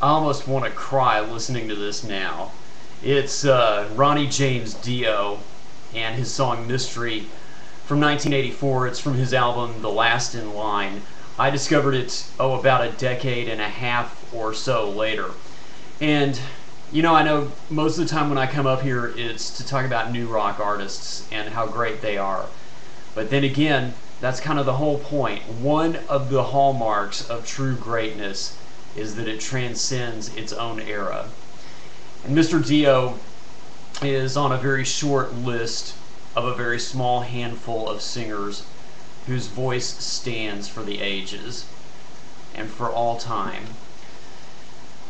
I almost want to cry listening to this now. It's Ronnie James Dio and his song Mystery from 1984. It's from his album The Last in Line. I discovered it, about a decade and a half or so later. And, I know most of the time when I come up here it's to talk about new rock artists and how great they are. But then again, that's kind of the whole point. One of the hallmarks of true greatness is that it transcends its own era. And Mr. Dio is on a very short list of a very small handful of singers whose voice stands for the ages and for all time.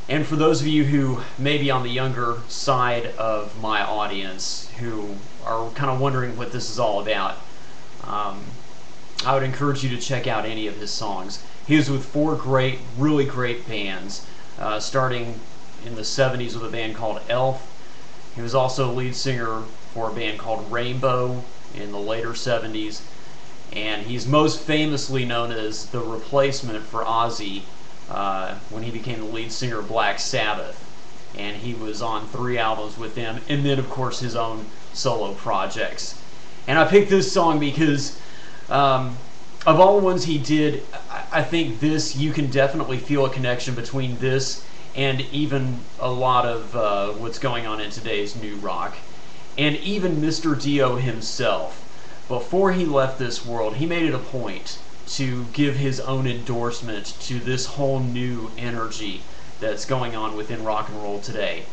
And for those of you who may be on the younger side of my audience who are kind of wondering what this is all about, I would encourage you to check out any of his songs. He was with four really great bands, starting in the 70s with a band called Elf. He was also lead singer for a band called Rainbow in the later 70s. And he's most famously known as the replacement for Ozzy when he became the lead singer of Black Sabbath. And he was on 3 albums with them, and then of course his own solo projects. And I picked this song because of all the ones he did, I think you can definitely feel a connection between this and even a lot of what's going on in today's new rock. And even Mr. Dio himself, before he left this world, he made it a point to give his own endorsement to this whole new energy that's going on within rock and roll today.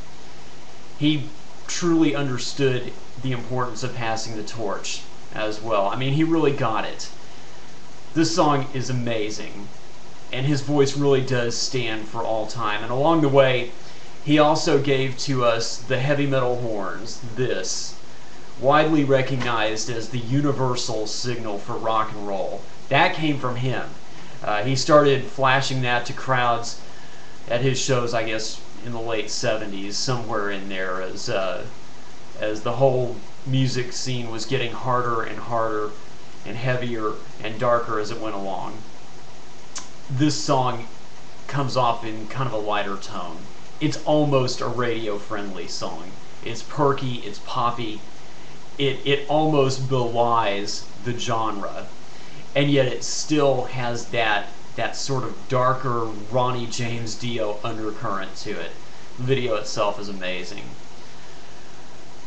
He truly understood the importance of passing the torch as well. I mean, he really got it. This song is amazing, and his voice really does stand for all time. And along the way, he also gave to us the heavy metal horns, this, widely recognized as the universal signal for rock and roll. That came from him. He started flashing that to crowds at his shows, I guess, in the late 70s, somewhere in there, as the whole music scene was getting harder and harder and heavier and darker as it went along. This song comes off in kind of a lighter tone. It's almost a radio-friendly song. It's perky, it's poppy, it almost belies the genre, and yet it still has that sort of darker Ronnie James Dio undercurrent to it. The video itself is amazing.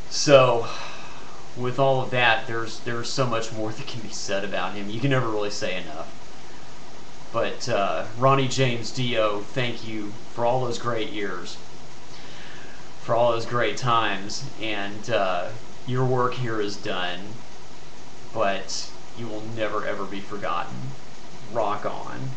So, with all of that, there's so much more that can be said about him. You can never really say enough. But Ronnie James Dio, thank you for all those great years, for all those great times, and your work here is done, but you will never ever be forgotten. Rock on.